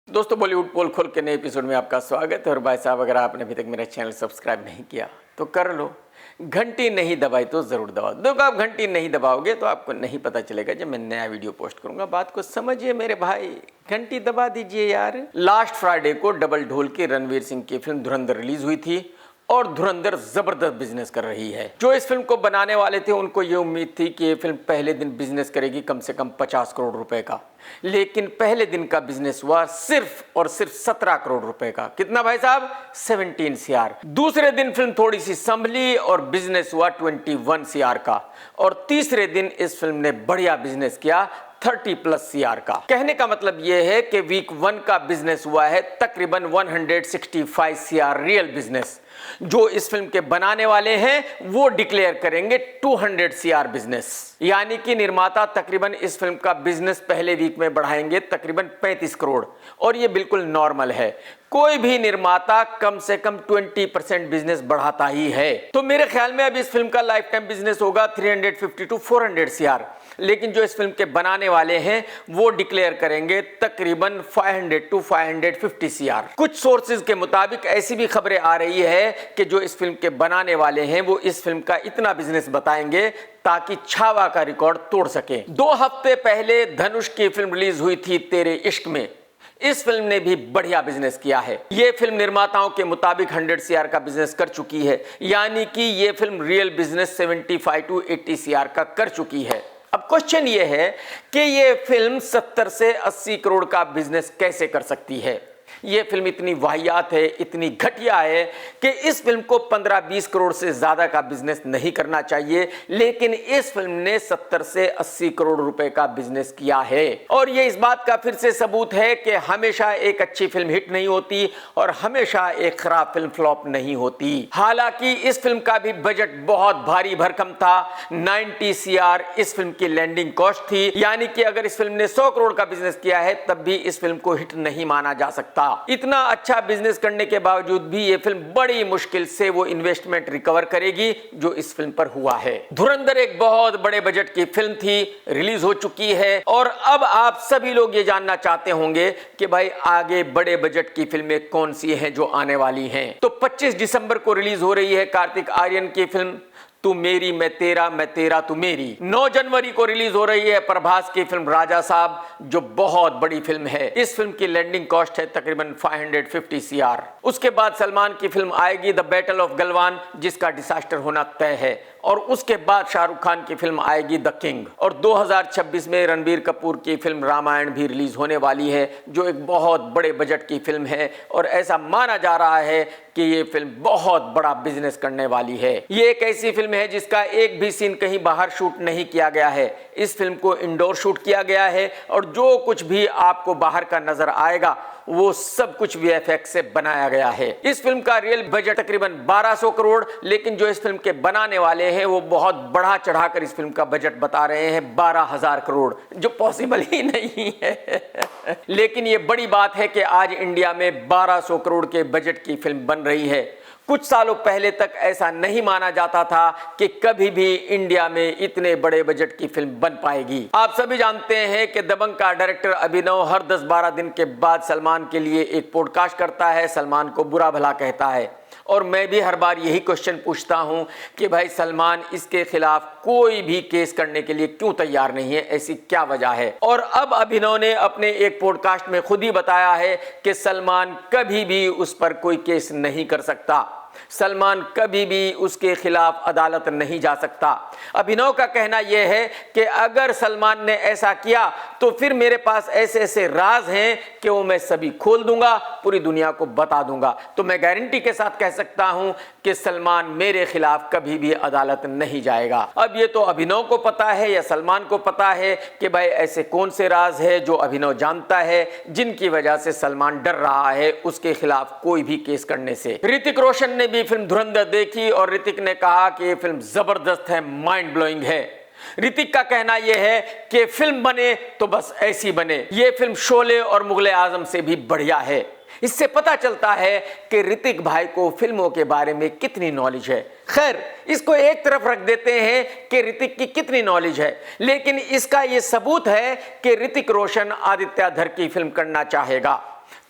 दोस्तों बॉलीवुड पोल खोल के नए एपिसोड में आपका स्वागत है। और भाई साहब, अगर आपने अभी तक मेरा चैनल सब्सक्राइब नहीं किया तो कर लो, घंटी नहीं दबाई तो ज़रूर दबाओ। देखो, आप घंटी नहीं दबाओगे तो आपको नहीं पता चलेगा जब मैं नया वीडियो पोस्ट करूंगा। बात को समझिए मेरे भाई, घंटी दबा दीजिए यार। लास्ट फ्राइडे को डबल ढोल की रणवीर सिंह की फिल्म धुरंधर रिलीज हुई थी और धुरंधर जबरदस्त बिजनेस कर रही है। जो इस फिल्म को बनाने वाले थे उनको ये उम्मीद थी कि ये फिल्म पहले दिन बिजनेस करेगी कम से कम 50 करोड़ रुपए का, लेकिन पहले दिन का बिजनेस हुआ सिर्फ और सिर्फ 17 करोड़ रुपए का। कितना भाई साहब? 17 सीआर। दूसरे दिन फिल्म थोड़ी सी संभली और बिजनेस हुआ 21 सीआर का। और तीसरे दिन इस फिल्म ने बढ़िया बिजनेस किया 30+ सीआर का। कहने का मतलब यह है कि वीक 1 का बिजनेस हुआ है तकरीबन 165 सीआर रियल बिजनेस। जो इस फिल्म के बनाने वाले हैं वो डिक्लेयर करेंगे 200 सीआर बिजनेस, यानी कि निर्माता तकरीबन इस फिल्म का बिजनेस पहले वीक में बढ़ाएंगे तकरीबन 35 करोड़। और ये बिल्कुल नॉर्मल है, कोई भी निर्माता कम से कम 20% बिजनेस बढ़ाता ही है। तो मेरे ख्याल में अब इस फिल्म का लाइफ टाइम बिजनेस होगा 350 to 400 सीआर, लेकिन जो इस फिल्म के बनाने वाले हैं वो डिक्लेयर करेंगे तकरीबन 500 to 550 सीआर। कुछ सोर्सेज के मुताबिक ऐसी भी खबरें आ रही है कि जो इस फिल्म के बनाने वाले हैं वो इस फिल्म का इतना बिजनेस बताएंगे ताकि छावा का रिकॉर्ड तोड़ सके। 2 हफ्ते पहले धनुष की फिल्म रिलीज हुई थी तेरे इश्क में। इस फिल्म ने भी बढ़िया बिजनेस किया है। यह फिल्म निर्माताओं के मुताबिक 100 सीआर का बिजनेस कर चुकी है, यानी कि यह film real business 75 to 80 CR का कर चुकी है। अब क्वेश्चन यह है कि यह फिल्म 70 से 80 करोड़ का बिजनेस कैसे कर सकती है। यह फिल्म इतनी वाहियात है, इतनी घटिया है कि इस फिल्म को 15-20 करोड़ से ज्यादा का बिजनेस नहीं करना चाहिए, लेकिन इस फिल्म ने 70 से 80 करोड़ रुपए का बिजनेस किया है। और यह इस बात का फिर से सबूत है कि हमेशा एक अच्छी फिल्म हिट नहीं होती और हमेशा एक खराब फिल्म फ्लॉप नहीं होती। हालांकि इस फिल्म का भी बजट बहुत भारी भरकम था। 90 सीआर इस फिल्म की लैंडिंग कॉस्ट थी, यानी कि अगर इस फिल्म ने 100 करोड़ का बिजनेस किया है तब भी इस फिल्म को हिट नहीं माना जा सकता। इतना अच्छा बिजनेस करने के बावजूद भी यह फिल्म बड़ी मुश्किल से वो इन्वेस्टमेंट रिकवर करेगी जो इस फिल्म पर हुआ है। धुरंधर एक बहुत बड़े बजट की फिल्म थी, रिलीज हो चुकी है और अब आप सभी लोग ये जानना चाहते होंगे कि भाई आगे बड़े बजट की फिल्में कौन सी हैं जो आने वाली हैं। तो 25 दिसंबर को रिलीज हो रही है कार्तिक आर्यन की फिल्म तू मेरी मैं तेरा, मैं तेरा तू मेरी। 9 जनवरी को रिलीज हो रही है प्रभास की फिल्म राजा साहब, जो बहुत बड़ी फिल्म है। इस फिल्म की लैंडिंग कॉस्ट है तकरीबन 550 सीआर। उसके बाद सलमान की फिल्म आएगी द बैटल ऑफ गलवान, जिसका डिजास्टर होना तय है। और उसके बाद शाहरुख खान की फिल्म आएगी द किंग। और 2026 में रणबीर कपूर की फिल्म रामायण भी रिलीज होने वाली है, जो एक बहुत बड़े बजट की फिल्म है और ऐसा माना जा रहा है कि ये फिल्म बहुत बड़ा बिजनेस करने वाली है। ये एक ऐसी फिल्म है जिसका एक भी सीन कहीं बाहर शूट नहीं किया गया है। इस फिल्म को इंडोर शूट किया गया है और जो कुछ भी आपको बाहर का नजर आएगा वो सब कुछ वीएफएक्स से बनाया गया है। इस फिल्म का रियल बजट तकरीबन 1200 करोड़, लेकिन जो इस फिल्म के बनाने वाले हैं वो बहुत बढ़ा चढ़ाकर इस फिल्म का बजट बता रहे हैं 12,000 करोड़, जो पॉसिबल ही नहीं है। लेकिन ये बड़ी बात है कि आज इंडिया में 1200 करोड़ के बजट की फिल्म बन रही है। कुछ सालों पहले तक ऐसा नहीं माना जाता था कि कभी भी इंडिया में इतने बड़े बजट की फिल्म बन पाएगी। आप सभी जानते हैं कि दबंग का डायरेक्टर अभिनव हर 10-12 दिन के बाद सलमान के लिए एक पॉडकास्ट करता है, सलमान को बुरा भला कहता है। और मैं भी हर बार यही क्वेश्चन पूछता हूं कि भाई सलमान इसके खिलाफ कोई भी केस करने के लिए क्यों तैयार नहीं है, ऐसी क्या वजह है। और अब अभिनव ने अपने एक पॉडकास्ट में खुद ही बताया है कि सलमान कभी भी उस पर कोई केस नहीं कर सकता, सलमान कभी भी उसके खिलाफ अदालत नहीं जा सकता। अभिनव का कहना यह है कि अगर सलमान ने ऐसा किया तो फिर मेरे पास ऐसे ऐसे राज हैं कि वो मैं सभी खोल दूंगा, पूरी दुनिया को बता दूंगा। तो मैं गारंटी के साथ कह सकता हूं कि सलमान मेरे खिलाफ कभी भी अदालत नहीं जाएगा। अब ये तो अभिनव को पता है या सलमान को पता है कि भाई ऐसे कौन से राज है जो अभिनव जानता है जिनकी वजह से सलमान डर रहा है उसके खिलाफ कोई भी केस करने से। ऋतिक रोशन ने भी फिल्म धुरंधर देखी और ऋतिक ने कहा कि ये फिल्म जबरदस्त है, माइंड ब्लोइंग है। ऋतिक का कहना यह है कि फिल्म बने तो बस ऐसी बने। ये फिल्म शोले और मुगले आजम से भी बढ़िया है। इससे पता चलता है कि ऋतिक भाई को फिल्मों के बारे में कितनी नॉलेज है। खैर, इसको एक तरफ रख देते हैं कि ऋतिक की कितनी नॉलेज है, लेकिन इसका यह सबूत है कि ऋतिक रोशन आदित्य धर की फिल्म करना चाहेगा।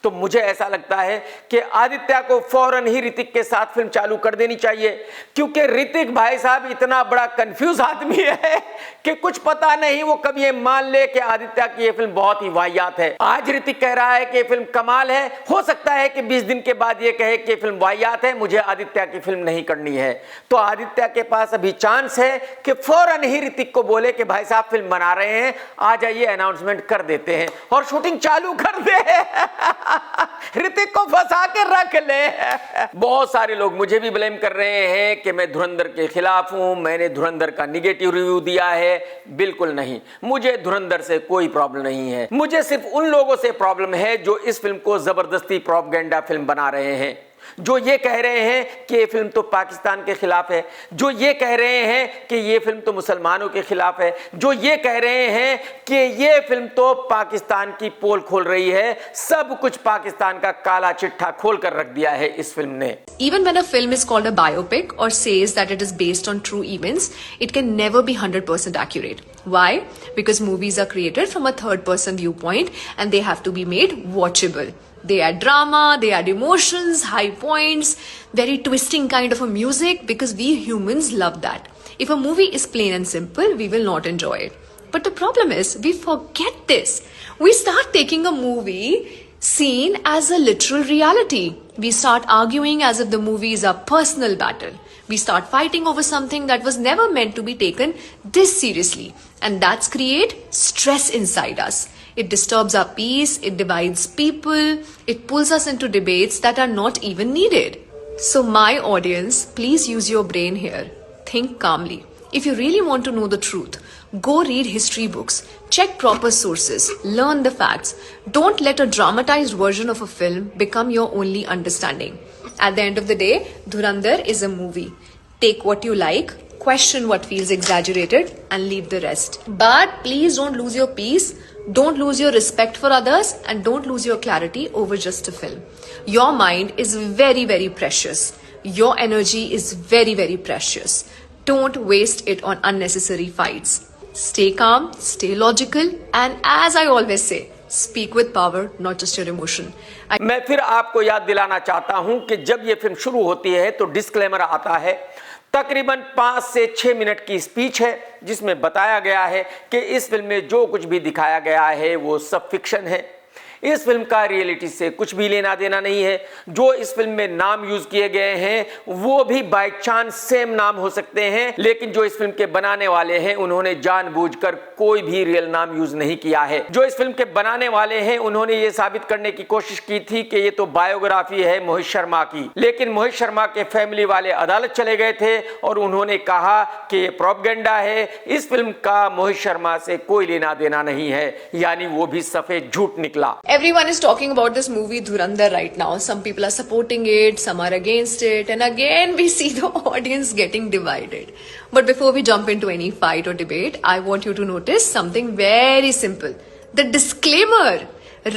तो मुझे ऐसा लगता है कि आदित्य को फौरन ही ऋतिक के साथ फिल्म चालू कर देनी चाहिए, क्योंकि ऋतिक भाई साहब इतना बड़ा कंफ्यूज आदमी है कि कुछ पता नहीं वो कभी ये मान ले कि आदित्य की ये फिल्म बहुत ही वाहियात है। आज ऋतिक कह रहा है कि ये फिल्म कमाल है, हो सकता है कि 20 दिन के बाद ये कहे कि ये फिल्म वाहियात है, मुझे आदित्य की फिल्म नहीं करनी है। तो आदित्य के पास अभी चांस है कि फौरन ही ऋतिक को बोले कि भाई साहब फिल्म बना रहे हैं, आ जाइए, अनाउंसमेंट कर देते हैं और शूटिंग चालू कर दे। ऋतिक को फंसा के रख ले। बहुत सारे लोग मुझे भी ब्लेम कर रहे हैं कि मैं धुरंधर के खिलाफ हूं, मैंने धुरंधर का निगेटिव रिव्यू दिया है। बिल्कुल नहीं, मुझे धुरंधर से कोई प्रॉब्लम नहीं है। मुझे सिर्फ उन लोगों से प्रॉब्लम है जो इस फिल्म को जबरदस्ती प्रोपेगेंडा फिल्म बना रहे हैं, जो ये कह रहे हैं कि ये फिल्म तो पाकिस्तान के खिलाफ है, जो ये कह रहे हैं कि ये फिल्म तो मुसलमानों के खिलाफ है, जो ये कह रहे हैं कि ये फिल्म तो पाकिस्तान की पोल खोल रही है। सब कुछ पाकिस्तान का काला चिट्ठा खोल कर रख दिया है इस फिल्म ने। Even when a film is called a biopic or says that it is based on true events, it can never be 100% accurate. Why? Because movies are created from a third-person viewpoint and they have to be made watchable. They add drama, they add emotions, high points, very twisting kind of a music because we humans love that. If a movie is plain and simple, we will not enjoy it. But the problem is, we forget this. We start taking a movie scene as a literal reality. We start arguing as if the movie is a personal battle. We start fighting over something that was never meant to be taken this seriously. And that's create stress inside us. It disturbs our peace, it divides people, it pulls us into debates that are not even needed. So my audience, please use your brain here. Think calmly. If you really want to know the truth, go read history books, check proper sources, learn the facts. Don't let a dramatized version of a film become your only understanding. At the end of the day, Dhurandhar is a movie. Take what you like, question what feels exaggerated, and leave the rest. But please don't lose your peace. Don't lose your respect for others and don't lose your clarity over just a film. Your mind is very, very precious. Your energy is very, very precious. Don't waste it on unnecessary fights. Stay calm, stay logical, and as I always say, speak with power, not just your emotion. मैं फिर आपको याद दिलाना चाहता हूं कि जब ये फिल्म शुरू होती है तो डिस्क्लेमर आता है। तकरीबन 5 से 6 मिनट की स्पीच है जिसमें बताया गया है कि इस फिल्म में जो कुछ भी दिखाया गया है वो सब फिक्शन है। इस फिल्म का रियलिटी से कुछ भी लेना देना नहीं है। जो इस फिल्म में नाम यूज किए गए हैं वो भी बाय चांस सेम नाम हो सकते हैं, लेकिन जो इस फिल्म के बनाने वाले हैं उन्होंने जानबूझकर कोई भी रियल नाम यूज नहीं किया है। जो इस फिल्म के बनाने वाले हैं उन्होंने ये साबित करने की कोशिश की थी कि ये तो बायोग्राफी है मोहित शर्मा की, लेकिन मोहित शर्मा के फैमिली वाले अदालत चले गए थे और उन्होंने कहा कि ये प्रोपेगेंडा है, इस फिल्म का मोहित शर्मा से कोई लेना देना नहीं है, यानी वो भी सफेद झूठ निकला। Everyone is talking about this movie Dhurandhar right now. Some people are supporting it, some are against it, and again we see the audience getting divided. But before we jump into any fight or debate, I want you to notice something very simple. The disclaimer.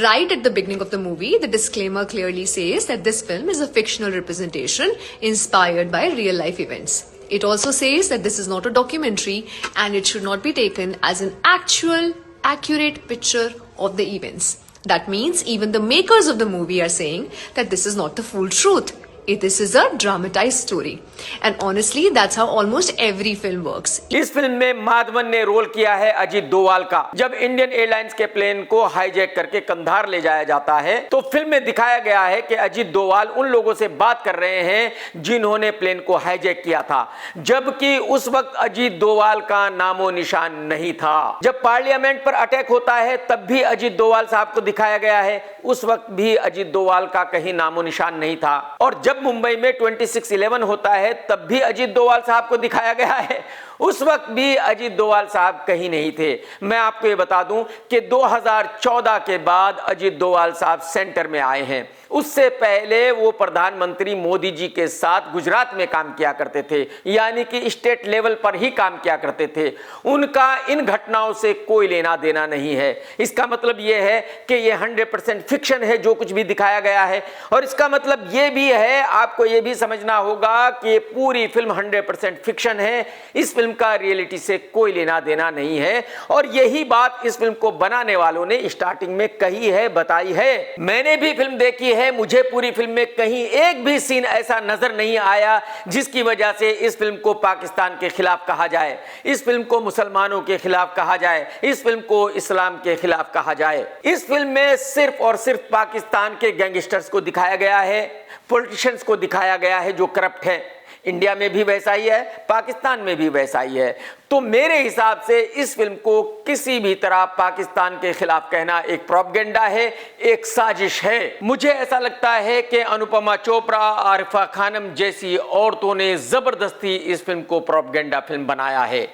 Right at the beginning of the movie, the disclaimer clearly says that this film is a fictional representation inspired by real life events. It also says that this is not a documentary and it should not be taken as an actual, accurate picture of the events. That means even the makers of the movie are saying that this is not the full truth. This is a dramatized story. And honestly, that's how almost every film works. इस film में माधवन ने role किया है अजीत डोवाल का। जब Indian airlines के plane को hijack करके कंधार ले जाया जाता है तो फिल्म में दिखाया गया है कि अजीत डोवाल उन लोगों से बात कर रहे हैं जिन्होंने प्लेन को हाईजैक किया था, जबकि उस वक्त अजीत डोवाल का नामो निशान नहीं था। जब पार्लियामेंट पर अटैक होता है तब भी अजीत डोवाल साहब को दिखाया गया है, उस वक्त भी अजीत डोवाल का कहीं नामो निशान नहीं था। और जब मुंबई में 26/11 होता है तब भी अजीत डोवाल साहब को दिखाया गया है, उस वक्त भी अजीत डोवाल साहब कहीं नहीं थे। मैं आपको ये बता दूं कि 2014 के बाद अजीत डोवाल साहब सेंटर में आए हैं। उससे पहले वो प्रधानमंत्री मोदी जी के साथ गुजरात में काम किया करते थे, यानी कि स्टेट लेवल पर ही काम किया करते थे। उनका इन घटनाओं से कोई लेना देना नहीं है। इसका मतलब ये है कि ये 100% फिक्शन है जो कुछ भी दिखाया गया है, और इसका मतलब ये भी है, आपको ये भी समझना होगा कि ये पूरी फिल्म 100% फिक्शन है। इस फिल्म फिल्म का रियलिटी से कोई लेना देना नहीं है और यही बात इस फिल्म को बनाने वालों ने स्टार्टिंग में कही है, बताई है। मैंने भी फिल्म देखी है, मुझे पूरी फिल्म में कहीं एक भी सीन ऐसा नजर नहीं आया जिसकी वजह से इस फिल्म को पाकिस्तान के खिलाफ कहा जाए, इस फिल्म को मुसलमानों के खिलाफ कहा जाए, इस फिल्म को इस्लाम के खिलाफ कहा जाए। इस फिल्म में सिर्फ और सिर्फ पाकिस्तान के गैंगस्टर्स को दिखाया गया है, पॉलिटिशियंस को दिखाया गया है जो करप्ट है। इंडिया में भी वैसा ही है, पाकिस्तान में भी वैसा ही है। तो मेरे हिसाब से इस फिल्म को किसी भी तरह पाकिस्तान के खिलाफ कहना एक प्रोपेगेंडा है, एक साजिश है। मुझे ऐसा लगता है कि अनुपमा चोपड़ा, आरिफा खानम जैसी औरतों ने जबरदस्ती इस फिल्म को प्रोपेगेंडा फिल्म बनाया है।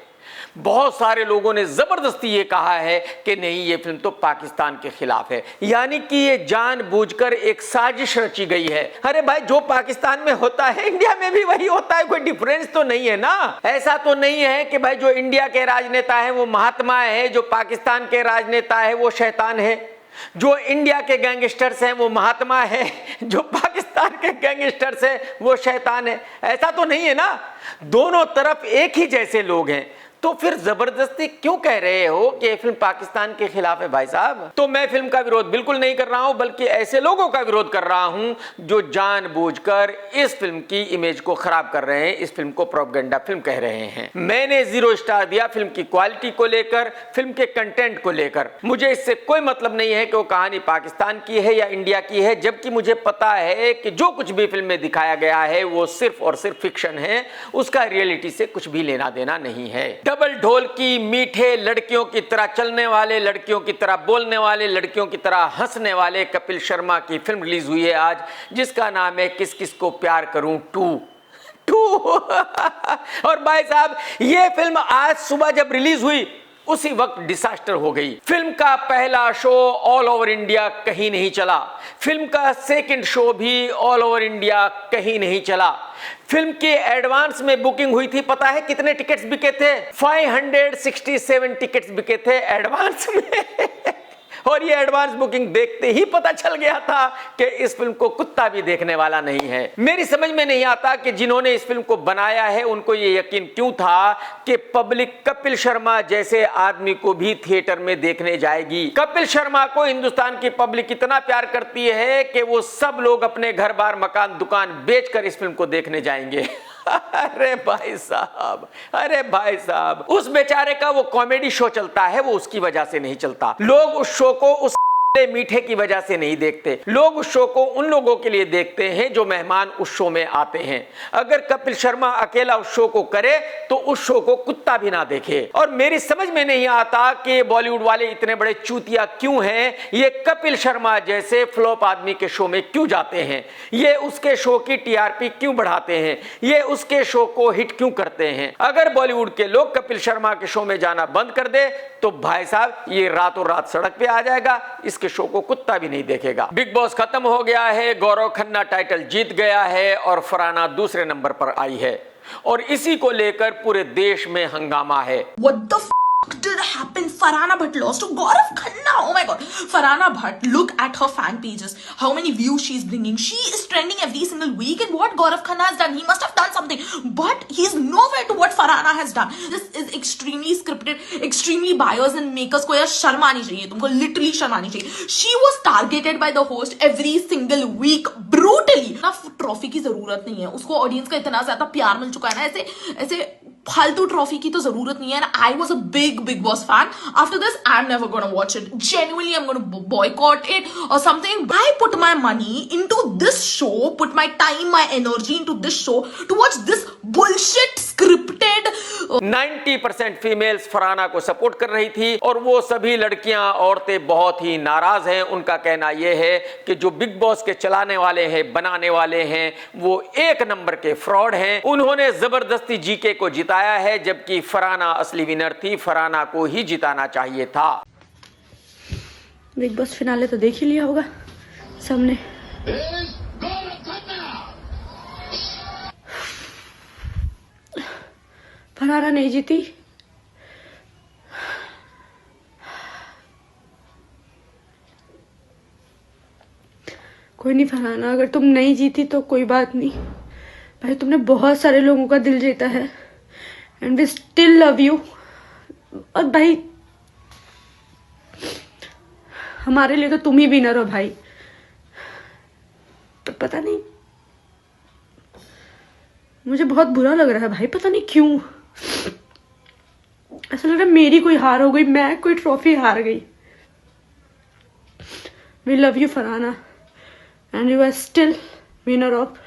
बहुत सारे लोगों ने जबरदस्ती ये कहा है कि नहीं ये फिल्म तो पाकिस्तान के खिलाफ है, यानी कि ये जानबूझकर एक साजिश रची गई है। अरे भाई, जो पाकिस्तान में होता है इंडिया में भी वही होता है, कोई डिफरेंस तो नहीं है ना। ऐसा तो नहीं है कि भाई जो इंडिया के राजनेता है वो महात्मा है, जो पाकिस्तान के राजनेता है वो शैतान है, जो इंडिया के गैंगस्टर्स हैं वो महात्मा है, जो पाकिस्तान के गैंगस्टर्स हैं वो शैतान है। ऐसा तो नहीं है ना, दोनों तरफ एक ही जैसे लोग हैं। तो फिर जबरदस्ती क्यों कह रहे हो कि ये फिल्म पाकिस्तान के खिलाफ है भाई साहब? तो मैं फिल्म का विरोध बिल्कुल नहीं कर रहा हूं, बल्कि ऐसे लोगों का विरोध कर रहा हूं जो जानबूझकर इस फिल्म की इमेज को खराब कर रहे हैं, इस फिल्म को प्रोपेगेंडा फिल्म कह रहे हैं। मैंने 0 स्टार दिया फिल्म की क्वालिटी को लेकर, फिल्म के कंटेंट को लेकर। मुझे इससे कोई मतलब नहीं है कि वो कहानी पाकिस्तान की है या इंडिया की है, जबकि मुझे पता है कि जो कुछ भी फिल्म में दिखाया गया है वो सिर्फ और सिर्फ फिक्शन है, उसका रियलिटी से कुछ भी लेना देना नहीं है। डबल ढोल की मीठे, लड़कियों की तरह चलने वाले, लड़कियों की तरह बोलने वाले, लड़कियों की तरह हंसने वाले कपिल शर्मा की फिल्म रिलीज हुई है आज, जिसका नाम है किस किस को प्यार करूं 2। और भाई साहब, ये फिल्म आज सुबह जब रिलीज हुई उसी वक्त डिसास्टर हो गई। फिल्म का पहला शो ऑल ओवर इंडिया कहीं नहीं चला, फिल्म का सेकंड शो भी ऑल ओवर इंडिया कहीं नहीं चला। फिल्म की एडवांस में बुकिंग हुई थी, पता है कितने टिकट्स बिके थे? 567 टिकट्स बिके थे एडवांस में। और ये एडवांस बुकिंग देखते ही पता चल गया था कि इस फिल्म को कुत्ता भी देखने वाला नहीं है। मेरी समझ में नहीं आता कि जिन्होंने इस फिल्म को बनाया है उनको ये यकीन क्यों था कि पब्लिक कपिल शर्मा जैसे आदमी को भी थिएटर में देखने जाएगी। कपिल शर्मा को हिंदुस्तान की पब्लिक इतना प्यार करती है कि वो सब लोग अपने घर बार मकान दुकान बेचकर इस फिल्म को देखने जाएंगे। अरे भाई साहब, अरे भाई साहब, उस बेचारे का वो कॉमेडी शो चलता है, वो उसकी वजह से नहीं चलता। लोग उस शो को उस मीठे की वजह से नहीं देखते, लोग उस शो को उन लोगों के लिए देखते हैं जो मेहमान उस शो में आते हैं। अगर कपिल शर्मा अकेला उस शो को करे तो उस शो को कुत्ता भी ना देखे। और मेरी समझ में नहीं आता कि बॉलीवुड वाले इतने बड़े चूतिया क्यों हैं, ये कपिल शर्मा जैसे फ्लॉप आदमी के शो में क्यों जाते हैं, ये उसके शो की टीआरपी क्यों बढ़ाते हैं, ये उसके शो को हिट क्यों करते हैं। अगर बॉलीवुड के लोग कपिल शर्मा के शो में जाना बंद कर दे तो भाई साहब ये रातों रात सड़क पे आ जाएगा, इसके शो को कुत्ता भी नहीं देखेगा। बिग बॉस खत्म हो गया है, गौरव खन्ना टाइटल जीत गया है और फरहाना दूसरे नंबर पर आई है और इसी को लेकर पूरे देश में हंगामा है। What the f did happen? Farhana Bhatt lost to Gaurav Khanna. Oh my god. Farhana Bhatt, look at her fan pages. How many views she's bringing. She is trending every single week. And what Gaurav Khanna has done, he must have done something. But he's nowhere to what Farhana has done. This is extremely scripted, extremely buyers and makers को यार शर्म आनी चाहिए, तुमको literally शर्म आनी चाहिए. She was targeted by the host every single week brutally. ना ट्रॉफी की जरूरत नहीं है, उसको ऑडियंस का इतना ज्यादा प्यार मिल चुका है ना, ऐसे फालतू ट्रॉफी की तो जरूरत नहीं है। And I was a big Boss fan. After this, I'm never gonna watch it. Genuinely, I'm gonna boycott it or something. I put my money into this show, put my time, my energy into this show to watch this bullshit scripted. 90% females Farhana को support कर रही थी और वो सभी लड़कियां, औरतें बहुत ही नाराज हैं। उनका कहना यह है कि जो बिग बॉस के चलाने वाले हैं, बनाने वाले हैं, वो एक नंबर के फ्रॉड हैं। उन्होंने जबरदस्ती जीके को जिताया है, जबकि फरहाना असली विनर थी, फरहाना को ही जिताना चाहिए था। बिग बॉस फिनाले तो देख ही लिया होगा सबने। फरहाना नहीं जीती, कोई नहीं फरहाना, अगर तुम नहीं जीती तो कोई बात नहीं भाई, तुमने बहुत सारे लोगों का दिल जीता है। And we still love you. और भाई हमारे लिए तो तुम ही विनर हो भाई। तो पता नहीं, मुझे बहुत बुरा लग रहा है भाई, पता नहीं क्यों। ऐसा लग रहा है मेरी कोई हार हो गई, मैं कोई ट्रॉफी हार गई। We love you Farhana and you are still winner of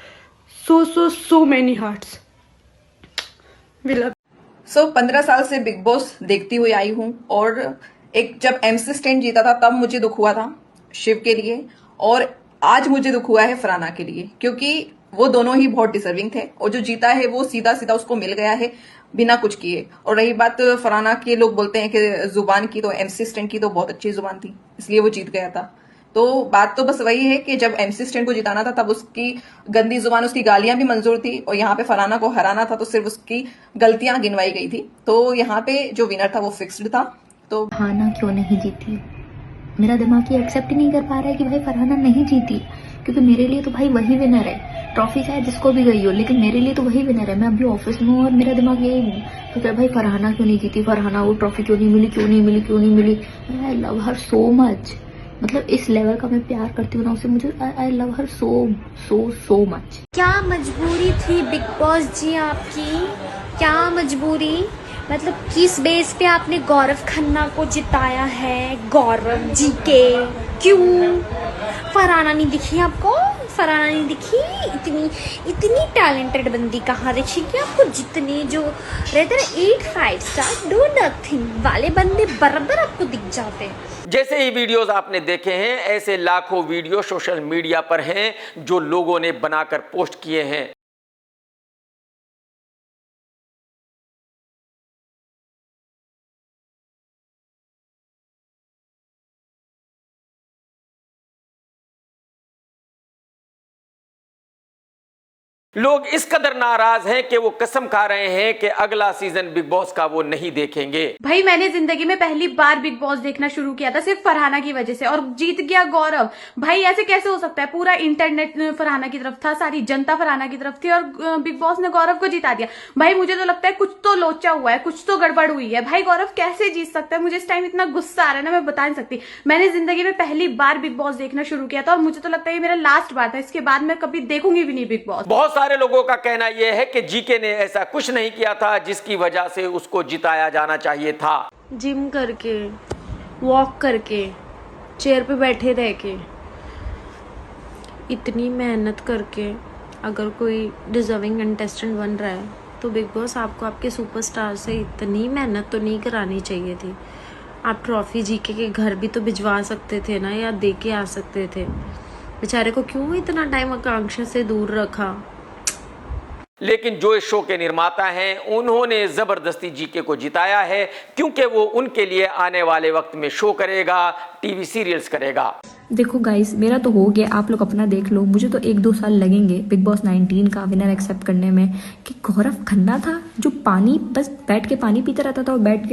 so many hearts. We love. 15 साल से बिग बॉस देखती हुई आई हूँ और एक जब एमसी स्टैंड जीता था तब मुझे दुख हुआ था शिव के लिए, और आज मुझे दुख हुआ है फरहाना के लिए, क्योंकि वो दोनों ही बहुत डिजर्विंग थे और जो जीता है वो सीधा सीधा उसको मिल गया है बिना कुछ किए। और रही बात फरहाना के, लोग बोलते हैं कि जुबान की, तो एमसी स्टैंड की तो बहुत अच्छी जुबान थी इसलिए वो जीत गया था। तो बात तो बस वही है कि जब एमसी स्टैंड को जिताना था तब उसकी गंदी जुबान, उसकी गालियां भी मंजूर थी, और यहाँ पे फरहाना को हराना था तो सिर्फ उसकी गलतियां गिनवाई गई थी। तो यहाँ पे जो विनर था वो फिक्स्ड था। तो फरहाना क्यों नहीं जीती? मेरा दिमाग ये एक्सेप्ट ही नहीं कर पा रहा है कि भाई फरहाना नहीं जीती, क्योंकि मेरे लिए तो भाई वही विनर है। ट्रॉफी चाहे जिसको भी गई हो, लेकिन मेरे लिए तो वही विनर है। मैं अभी ऑफिस में हूँ और मेरा दिमाग यही है तो क्या भाई फरहाना क्यों नहीं जीती, फरहाना वो ट्रॉफी क्यों नहीं मिली, क्यों नहीं मिली, क्यों नहीं मिली। I love her so much, मतलब इस लेवल का मैं प्यार करती हूँ ना उसे, मुझे I love her so much. क्या मजबूरी थी बिग बॉस जी आपकी? क्या मजबूरी, मतलब किस बेस पे आपने गौरव खन्ना को जिताया है? गौरव जी के क्यों? फरहाना नहीं दिखी आपको? फरहाना नहीं दिखी? इतनी टैलेंटेड बंदी कहाँ दिखेगी आपको? जितने जो रहते ना 8 5 स्टार डू नथिंग वाले बंदे बराबर आपको दिख जाते हैं। जैसे ही वीडियोस आपने देखे हैं, ऐसे लाखों वीडियो सोशल मीडिया पर हैं जो लोगों ने बनाकर पोस्ट किए हैं। लोग इस कदर नाराज हैं कि वो कसम खा रहे हैं कि अगला सीजन बिग बॉस का वो नहीं देखेंगे। भाई मैंने जिंदगी में पहली बार बिग बॉस देखना शुरू किया था सिर्फ फरहाना की वजह से, और जीत गया गौरव। भाई ऐसे कैसे हो सकता है? पूरा इंटरनेट फरहाना की तरफ था, सारी जनता फरहाना की तरफ थी, और बिग बॉस ने गौरव को जिता दिया। भाई मुझे तो लगता है कुछ तो लोचा हुआ है, कुछ तो गड़बड़ हुई है। भाई गौरव कैसे जीत सकता है? मुझे इस टाइम इतना गुस्सा आ रहा है ना, मैं बता नहीं सकती। मैंने जिंदगी में पहली बार बिग बॉस देखना शुरू किया था और मुझे तो लगता है ये मेरा लास्ट बार था। इसके बाद मैं कभी देखूंगी भी नहीं बिग बॉस। बहुत सारे लोगों का कहना यह है कि जीके ने ऐसा कुछ नहीं किया था जिसकी वजह से उसको जिताया जाना चाहिए था। जिम करके, वॉक करके, चेयर पे बैठे रह के, इतनी मेहनत करके अगर कोई डिजर्विंग कंटेस्टेंट बन रहा है तो बिग बॉस आपको आपके सुपरस्टार से इतनी मेहनत तो नहीं करानी चाहिए थी। आप ट्रॉफी जीके के घर भी तो भिजवा सकते थे ना, या दे के आ सकते थे। बेचारे को क्यों इतना टाइम आकांक्षा से दूर रखा? लेकिन जो इस शो के निर्माता हैं उन्होंने जबरदस्ती जीके को जिताया है, क्योंकि वो उनके लिए आने वाले वक्त में शो करेगा, टीवी सीरियल्स करेगा। देखो गाइस, मेरा तो हो गया, आप लोग अपना देख लो। मुझे तो 1-2 साल लगेंगे बिग बॉस 19 का विनर एक्सेप्ट करने में। कि गौरव खन्ना था जो पानी, बस बैठ के पानी पीता रहता था और बैठ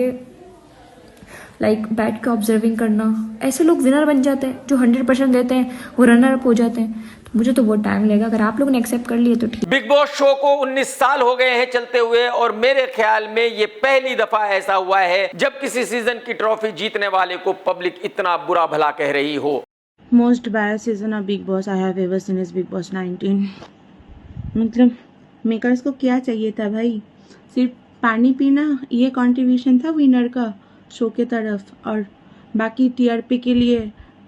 के ऑब्जर्विंग करना। ऐसे लोग विनर बन जाते हैं, जो 100% देते हैं वो रनर अप हो जाते हैं। तो मुझे तो बहुत टाइम लगेगा, अगर आप लोगों ने एक्सेप्ट कर लिए तो ठीक। बिग बॉस शो को 19 साल हो गए हैं चलते हुए, और मेरे ख्याल में ये पहली दफा ऐसा हुआ है जब किसी सीजन की ट्रॉफी जीतने वाले को पब्लिक इतना बुरा भला कह रही हो। Most biased season of Big Boss I have ever seen is Big Boss 19। मतलब मेकर्स को क्या चाहिए था भाई? सिर्फ पानी पीना, ये कंट्रीब्यूशन था विनर का शो के तरफ, और बाकी टीआरपी के लिए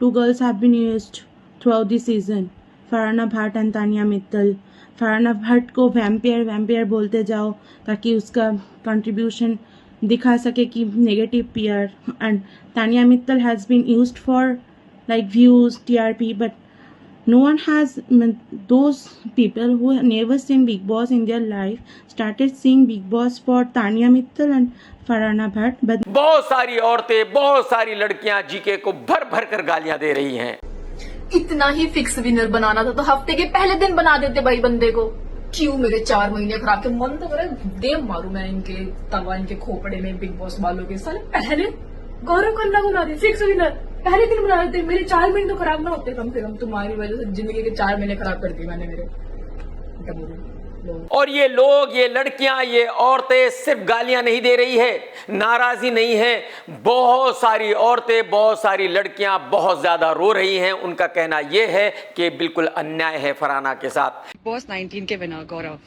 2 girls have been used throughout the season, Farhana Bhatt and Tania Mittal. Farhana Bhatt को वैम्पियर बोलते जाओ ताकि उसका कंट्रीब्यूशन दिखा सके कि negative PR, and Tania Mittal has been used for like views, TRP, but no one has, those people who never seen Big Boss in their life started seeing Big Boss for Tanya Mittal and Farhana Bhatt। But बहुत सारी औरतें, बहुत सारी लड़कियां GK को भर भर कर गालियां दे रही हैं। इतना ही फिक्स विनर बनाना था तो हफ्ते के पहले दिन बना देते भाई बंदे को। क्यों मेरे 4 महीने खराब के? मन तो करे दे मारू मैं इनके तवा, इनके खोपड़े में बिग बॉस वालों के। साले पहले गौरव खन्ना को बना दे फिक्स विनर, पहले दिन बना देते। मेरे 4 महीने तो खराब ना होते कम से कम। तुम्हारी वजह से जिंदगी के 4 महीने खराब कर दिए मैंने मेरे। और ये लोग, ये लड़कियां, ये औरतें सिर्फ गालियां नहीं दे रही है, नाराजी नहीं है, बहुत सारी औरतें, बहुत सारी लड़कियां बहुत ज्यादा रो रही हैं। उनका कहना यह है कि बिल्कुल अन्याय है फरहाना के साथ। बॉस 19 के विनर गौरव,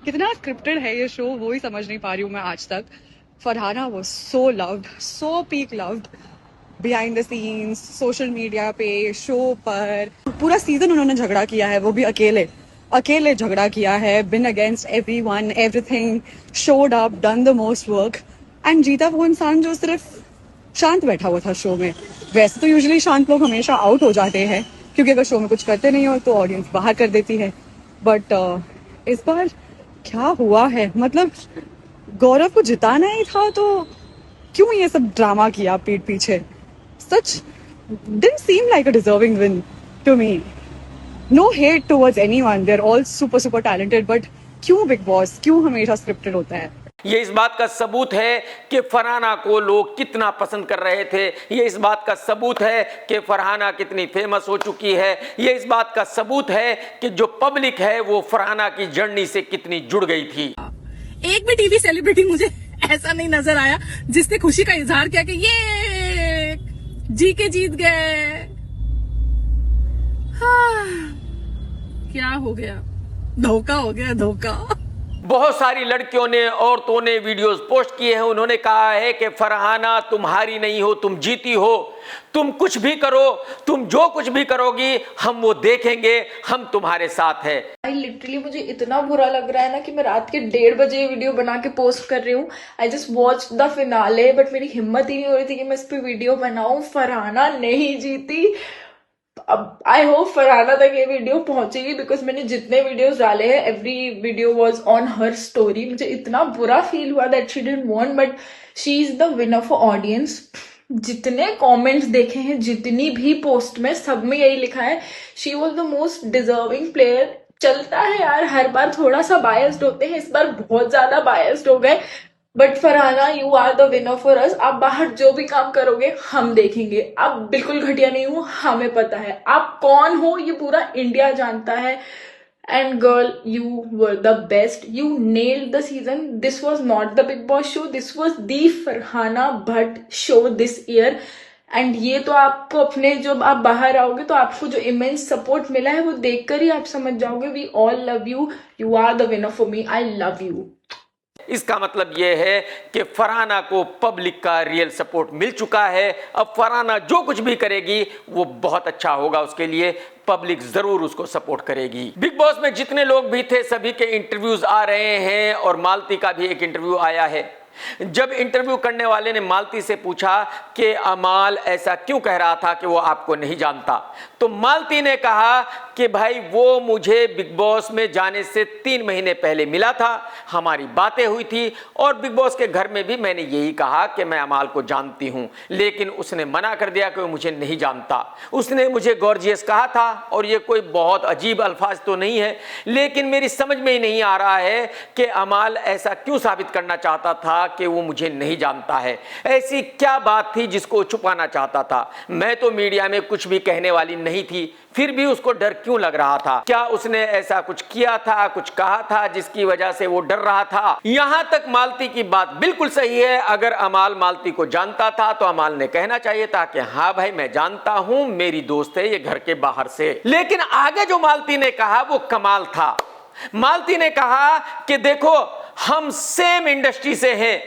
कितना स्क्रिप्टेड है ये शो, वो ही समझ नहीं पा रही हूँ मैं आज तक। Farhana was so loved, so peak loved, behind the scenes, social media पे, शो पर। पूरा सीजन उन्होंने झगड़ा किया है, वो भी अकेले झगड़ा किया है, been against everyone, everything, showed up, done the most work, and जीता वो इंसान जो सिर्फ शांत बैठा हुआ था शो में। वैसे तो यूजुअली शांत लोग हमेशा आउट हो जाते हैं, क्योंकि अगर शो में कुछ करते नहीं हो तो ऑडियंस बाहर कर देती है। बट इस बार क्या हुआ है, मतलब गौरव को जिताना ही था तो क्यों ये सब ड्रामा किया पीठ पीछे। सच didn't seem like a deserving win to me. No hate towards anyone, they're all super talented, but क्यों बिग बॉस, क्यों हमेशा स्क्रिप्टेड होता है। ये इस बात का सबूत है कि फरहाना को लोग कितना पसंद कर रहे थे। ये इस बात का सबूत है कि फरहाना कितनी फेमस हो चुकी है। ये इस बात का सबूत है कि जो पब्लिक है वो फरहाना की जर्नी से कितनी जुड़ गई थी। एक भी टीवी सेलिब्रिटी मुझे ऐसा नहीं नजर आया जिसने खुशी का इजहार किया कि ये जी के जीत गए। हाँ, क्या हो गया, धोखा हो गया, धोखा। बहुत सारी लड़कियों ने, औरतों ने वीडियोस पोस्ट किए हैं। उन्होंने कहा है कि फरहाना तुम हारी नहीं हो, तुम जीती हो। तुम कुछ भी करो, तुम जो कुछ भी करोगी हम वो देखेंगे, हम तुम्हारे साथ है। लिटरली मुझे इतना बुरा लग रहा है ना कि मैं रात के 1:30 बजे वीडियो बना के पोस्ट कर रही हूँ। I just watch the finale, but मेरी हिम्मत ही नहीं हो रही थी कि मैं इस पे वीडियो बनाऊं। फरहाना नहीं जीती। अब आई होप फरहाना तक ये वीडियो पहुंचेगी, बिकॉज मैंने जितने वीडियोस डाले हैं every video was on her story. मुझे इतना बुरा फील हुआ that she didn't want, but she is the winner for audience. जितने कमेंट्स देखे हैं, जितनी भी पोस्ट में, सब में यही लिखा है she was the most deserving player. चलता है यार, हर बार थोड़ा सा बायस्ड होते हैं, इस बार बहुत ज्यादा बायस्ड हो गए। But Farhana, you are the winner for us. आप बाहर जो भी काम करोगे हम देखेंगे। आप बिल्कुल घटिया नहीं हो, हमें पता है आप कौन हो, ये पूरा इंडिया जानता है। And girl, you were the best, you nailed the season. This was not the big boss show, this was the Farhana Bhatt show this year. And ये तो आपको अपने, जब आप बाहर आओगे तो आपको जो इमेंस सपोर्ट मिला है वो देखकर ही आप समझ जाओगे। We all love you, you are the winner for me, I love you. इसका मतलब यह है कि फरहाना को पब्लिक का रियल सपोर्ट मिल चुका है। अब फरहाना जो कुछ भी करेगी वो बहुत अच्छा होगा, उसके लिए पब्लिक जरूर उसको सपोर्ट करेगी। बिग बॉस में जितने लोग भी थे सभी के इंटरव्यूज आ रहे हैं और मालती का भी एक इंटरव्यू आया है। जब इंटरव्यू करने वाले ने मालती से पूछा कि अमाल ऐसा क्यों कह रहा था कि वो आपको नहीं जानता, तो मालती ने कहा कि भाई वो मुझे बिग बॉस में जाने से 3 महीने पहले मिला था, हमारी बातें हुई थी और बिग बॉस के घर में भी मैंने यही कहा कि मैं अमाल को जानती हूं, लेकिन उसने मना कर दिया कि वो मुझे नहीं जानता। उसने मुझे गॉर्जियस कहा था और ये कोई बहुत अजीब अल्फाज तो नहीं है, लेकिन मेरी समझ में ही नहीं आ रहा है कि अमाल ऐसा क्यों साबित करना चाहता था कि वो मुझे नहीं जानता है। ऐसी क्या बात थी जिसको छुपाना चाहता था? मैं तो मीडिया में कुछ भी कहने वाली नहीं थी, फिर भी उसको डर क्यों लग रहा था? क्या उसने ऐसा कुछ किया था, कुछ कहा था जिसकी वजह से वो डर रहा था? यहां तक मालती की बात बिल्कुल सही है। अगर अमाल मालती को जानता था तो अमाल ने कहना चाहिए था कि हाँ भाई मैं जानता हूं, मेरी दोस्त है ये घर के बाहर से। लेकिन आगे जो मालती ने कहा वो कमाल था। मालती ने कहा कि देखो हम सेम इंडस्ट्री से हैं,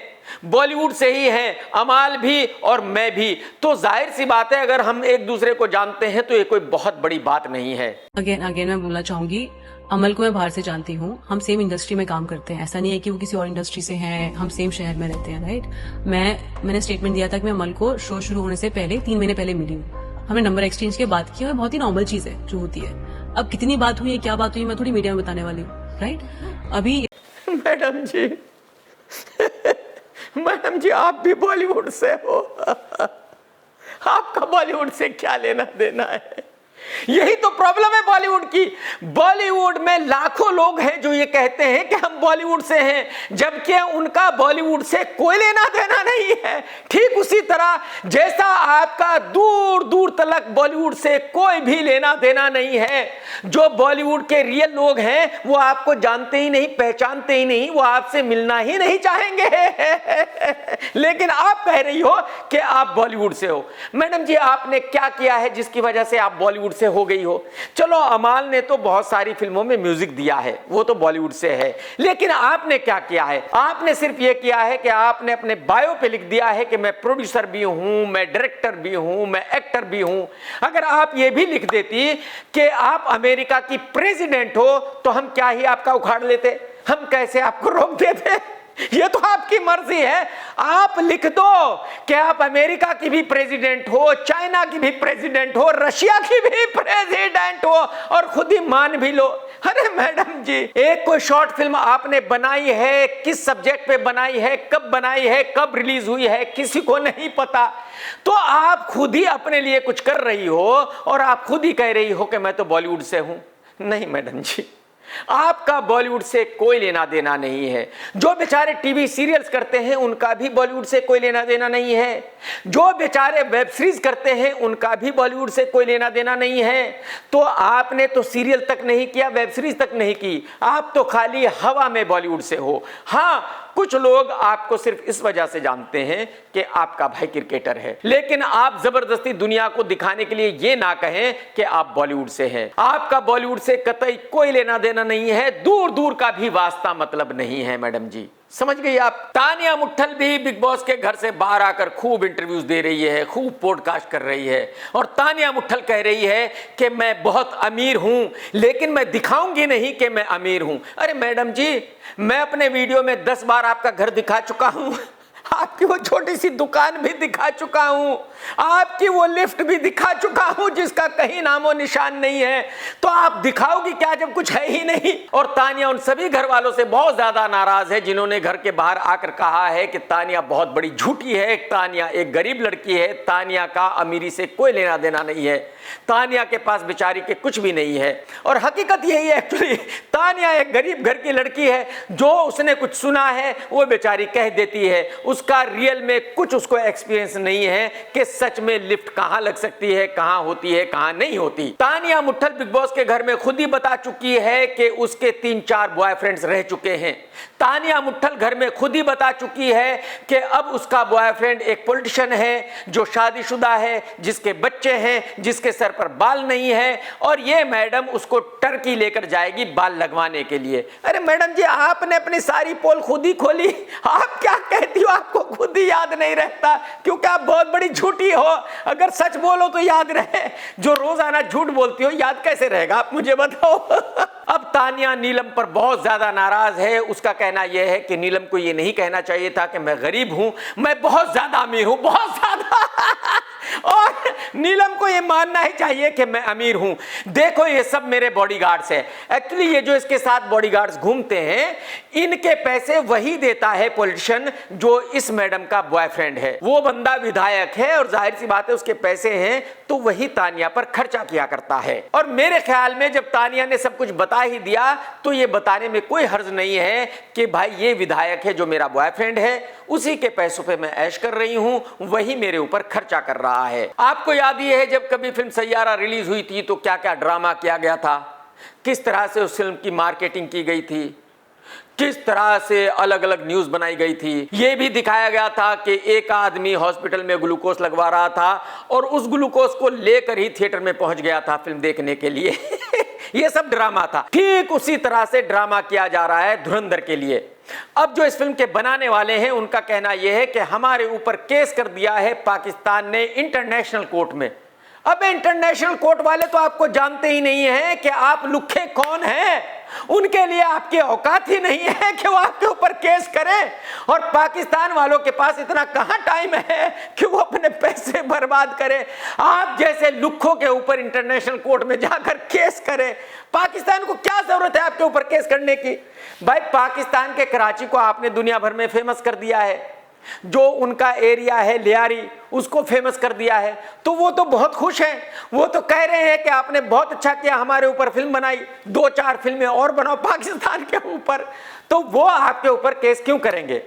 बॉलीवुड से ही हैं, अमाल भी और मैं भी, तो जाहिर सी बात है अगर हम एक दूसरे को जानते हैं तो ये कोई बहुत बड़ी बात नहीं है। अगेन मैं बोलना चाहूंगी, अमल को मैं बाहर से जानती हूँ, हम सेम इंडस्ट्री में काम करते हैं, ऐसा नहीं है कि वो किसी और इंडस्ट्री से हैं, हम सेम शहर में रहते हैं, राइट। मैंने स्टेटमेंट दिया था कि मैं अमल को शो शुरू होने से पहले 3 महीने पहले मिली हूँ, हमने नंबर एक्सचेंज की बात की और बहुत ही नॉर्मल चीज है जो होती है। अब कितनी बात हुई है, क्या बात हुई है, मैं थोड़ी मीडिया में बताने वाली हूँ, राइट। अभी मैडम जी मैडम जी आप भी बॉलीवुड से हो, आपका बॉलीवुड से क्या लेना देना है? यही तो प्रॉब्लम है बॉलीवुड की। बॉलीवुड में लाखों लोग हैं जो ये कहते हैं कि हम बॉलीवुड से हैं, जबकि उनका बॉलीवुड से कोई लेना देना नहीं है। ठीक उसी तरह जैसा आपका दूर दूर तक बॉलीवुड से कोई भी लेना देना नहीं है। जो बॉलीवुड के रियल लोग हैं वो आपको जानते ही नहीं, पहचानते ही नहीं, वो आपसे मिलना ही नहीं चाहेंगे। लेकिन आप कह रही हो कि आप बॉलीवुड से हो। मैडम जी, आपने क्या किया है जिसकी वजह से आप बॉलीवुड से हो गई हो? चलो, अमाल ने तो बहुत सारी फिल्मों में म्यूजिक दिया है, वो तो बॉलीवुड से है। लेकिन आपने क्या किया है? आपने सिर्फ ये किया है कि आपने अपने बायो पे लिख दिया है कि मैं प्रोड्यूसर भी हूं, मैं डायरेक्टर भी हूं, मैं एक्टर भी हूं। अगर आप ये भी लिख देती कि आप अमेरिका की प्रेसिडेंट हो तो हम क्या ही आपका उखाड़ लेते, हम कैसे आपको रोक देते? ये तो आपकी मर्जी है। आप लिख दो कि आप अमेरिका की भी प्रेसिडेंट हो, चाइना की भी प्रेसिडेंट हो, रशिया की भी प्रेसिडेंट हो, और खुद ही मान भी लो। अरे मैडम जी, एक कोई शॉर्ट फिल्म आपने बनाई है, किस सब्जेक्ट पे बनाई है, कब बनाई है, कब रिलीज हुई है, किसी को नहीं पता। तो आप खुद ही अपने लिए कुछ कर रही हो और आप खुद ही कह रही हो कि मैं तो बॉलीवुड से हूं। नहीं मैडम जी, आपका बॉलीवुड से कोई लेना देना नहीं है। जो बेचारे टीवी सीरियल्स करते हैं उनका भी बॉलीवुड से कोई लेना देना नहीं है। जो बेचारे वेब सीरीज करते हैं उनका भी बॉलीवुड से कोई लेना देना नहीं है। तो आपने तो सीरियल तक नहीं किया, वेब सीरीज तक नहीं की, आप तो खाली हवा में बॉलीवुड से हो। हाँ, कुछ लोग आपको सिर्फ इस वजह से जानते हैं कि आपका भाई क्रिकेटर है, लेकिन आप जबरदस्ती दुनिया को दिखाने के लिए ये ना कहें कि आप बॉलीवुड से हैं। आपका बॉलीवुड से कतई कोई लेना देना नहीं है, दूर दूर का भी वास्ता मतलब नहीं है। मैडम जी, समझ गई आप? तानिया मुट्ठल भी बिग बॉस के घर से बाहर आकर खूब इंटरव्यूज दे रही है, खूब पॉडकास्ट कर रही है, और तानिया मुट्ठल कह रही है कि मैं बहुत अमीर हूं, लेकिन मैं दिखाऊंगी नहीं कि मैं अमीर हूं। अरे मैडम जी, मैं अपने वीडियो में 10 बार आपका घर दिखा चुका हूं, आपकी वो छोटी सी दुकान भी दिखा चुका हूं, आपकी वो लिफ्ट भी दिखा चुका हूं जिसका कहीं नामो निशान नहीं है। तो आप दिखाओगी क्या जब कुछ है ही नहीं? और तानिया उन सभी घर वालों से बहुत ज्यादा नाराज है जिन्होंने घर के बाहर आकर कहा है कि तानिया बहुत बड़ी झूठी है, तानिया एक गरीब लड़की है, तानिया का अमीरी से कोई लेना देना नहीं है, तानिया के पास बेचारी के कुछ भी नहीं है। और हकीकत यही है एक्चुअली, तानिया एक गरीब घर की लड़की है, जो उसने कुछ सुना है वो बेचारी कह देती है, उसका रियल में कुछ उसको एक्सपीरियंस नहीं है कि सच में लिफ्ट कहां लग सकती है, कहां होती है, कहां नहीं होती। तानिया मुट्ठल बिग बॉस के घर में खुद ही बता चुकी है कि उसके 3-4 बॉयफ्रेंड्स रह चुके हैं। तानिया मुट्ठल घर में खुद ही बता चुकी है कि अब उसका बॉयफ्रेंड एक पॉलिटिशियन है, जो शादीशुदा है, जिसके बच्चे हैं, जिसके सर पर बाल नहीं है, और ये मैडम उसको टर्की लेकर जाएगी बाल लगवाने के लिए। अरे मैडम जी, आपने अपनी सारी पोल खुद ही खोली, आप क्या कहती हो आपको खुद ही याद नहीं रहता, क्योंकि आप बहुत बड़ी झूठी हो। अगर सच बोलो तो याद रहे, जो रोजाना झूठ बोलती हो याद कैसे रहेगा, आप मुझे बताओ। अब तानिया नीलम पर बहुत ज्यादा नाराज है। उसका कहना यह है कि नीलम को यह नहीं कहना चाहिए था कि मैं गरीब हूं, मैं बहुत ज्यादा अमीर हूं, बहुत ज्यादा। और नीलम को यह मानना ही चाहिए कि मैं अमीर हूं। देखो, ये सब मेरे बॉडीगार्ड्स हैं। एक्चुअली ये जो इसके साथ बॉडीगार्ड्स घूमते हैं, इनके पैसे वही देता है पॉलिटिशियन जो इस मैडम का बॉयफ्रेंड है। वो बंदा विधायक है और जाहिर सी बात है उसके पैसे हैं, तो वही तानिया पर खर्चा किया करता है। और मेरे ख्याल में जब तानिया ने सब कुछ बता ही दिया तो ये बताने में कोई हर्ज नहीं है कि भाई ये विधायक है जो मेरा बॉयफ्रेंड है, उसी के पैसों पे मैं ऐश कर रही हूं, वही मेरे ऊपर खर्चा कर रहा है। आपको याद ही है जब कभी फिल्म सैयारा रिलीज हुई थी तो क्या क्या ड्रामा किया गया था, किस तरह से उस फिल्म की मार्केटिंग की गई थी, किस तरह से अलग अलग न्यूज बनाई गई थी। यह भी दिखाया गया था कि एक आदमी हॉस्पिटल में ग्लूकोज लगवा रहा था और उस ग्लूकोज को लेकर ही थिएटर में पहुंच गया था फिल्म देखने के लिए। यह सब ड्रामा था। ठीक उसी तरह से ड्रामा किया जा रहा है धुरंधर के लिए। अब जो इस फिल्म के बनाने वाले हैं उनका कहना यह है कि हमारे ऊपर केस कर दिया है पाकिस्तान ने इंटरनेशनल कोर्ट में। अब इंटरनेशनल कोर्ट वाले तो आपको जानते ही नहीं है कि आप लुखे कौन हैं, उनके लिए आपकी औकात ही नहीं है कि वो आपके ऊपर केस करें। और पाकिस्तान वालों के पास इतना कहां टाइम है कि वो अपने पैसे बर्बाद करें, आप जैसे लुखों के ऊपर इंटरनेशनल कोर्ट में जाकर केस करें। पाकिस्तान को क्या जरूरत है आपके ऊपर केस करने की? भाई, पाकिस्तान के कराची को आपने दुनिया भर में फेमस कर दिया है, जो उनका एरिया है लियारी उसको फेमस कर दिया है, तो वो तो बहुत खुश हैं। वो तो कह रहे हैं कि आपने बहुत अच्छा किया, हमारे ऊपर फिल्म बनाई, 2-4 फिल्में और बनाओ पाकिस्तान के ऊपर। तो वो आपके ऊपर केस क्यों करेंगे?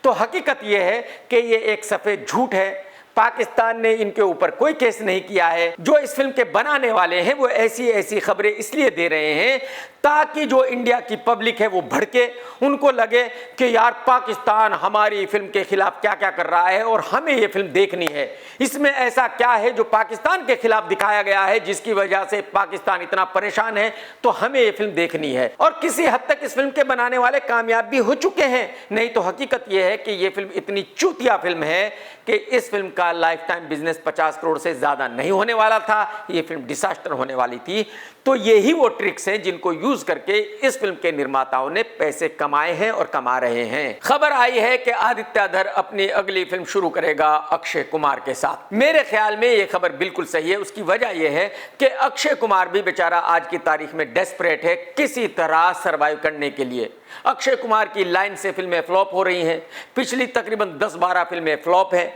तो हकीकत ये है कि ये एक सफेद झूठ है। पाकिस्तान ने इनके ऊपर कोई केस नहीं किया है। जो इस फिल्म के बनाने वाले हैं वो ऐसी खबरें इसलिए दे रहे हैं ताकि जो इंडिया की पब्लिक है वो भड़के, उनको लगे कि यार पाकिस्तान हमारी फिल्म के खिलाफ क्या क्या कर रहा है और हमें ये फिल्म देखनी है। इसमें ऐसा क्या है जो पाकिस्तान के खिलाफ दिखाया गया है जिसकी वजह से पाकिस्तान इतना परेशान है, तो हमें ये फिल्म देखनी है। और किसी हद तक इस फिल्म के बनाने वाले कामयाब भी हो चुके हैं। नहीं तो हकीकत ये है कि ये फिल्म इतनी चूतिया फिल्म है कि इस फिल्म का लाइफ टाइम बिजनेस 50 करोड़ से ज्यादा नहीं होने वाला था। ये फिल्म डिजास्टर होने वाली थी। तो यही वो ट्रिक्स हैं जिनको यूज करके इस फिल्म के निर्माताओं ने पैसे कमाए हैं और कमा रहे हैं। खबर आई है कि आदित्य धर अपनी अगली फिल्म शुरू करेगा अक्षय कुमार के साथ। मेरे ख्याल में ये खबर बिल्कुल सही है। उसकी वजह यह है कि अक्षय कुमार भी बेचारा आज की तारीख में डेस्परेट है किसी तरह सरवाइव करने के लिए। अक्षय कुमार की लाइन से फिल्में फ्लॉप हो रही हैं। पिछली तकरीबन 10-12 फिल्में फ्लॉप हैं।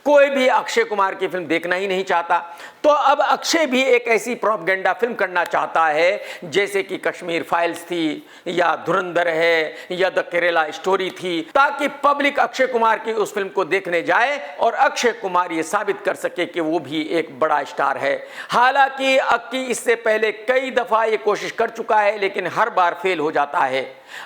कोई भी अक्षय कुमार की फिल्म देखना ही नहीं चाहता। तो अब अक्षय भी एक ऐसी प्रोपेगेंडा फिल्म करना चाहता है जैसे कि कश्मीर फाइल्स थी या धुरंधर है या द केरला स्टोरी थी, ताकि पब्लिक अक्षय कुमार की उस फिल्म को देखने जाए और अक्षय कुमार ये साबित कर सके कि वो भी एक बड़ा स्टार है। हालांकि अक्की इससे पहले कई दफा ये कोशिश कर चुका है लेकिन हर बार फेल हो जाता है।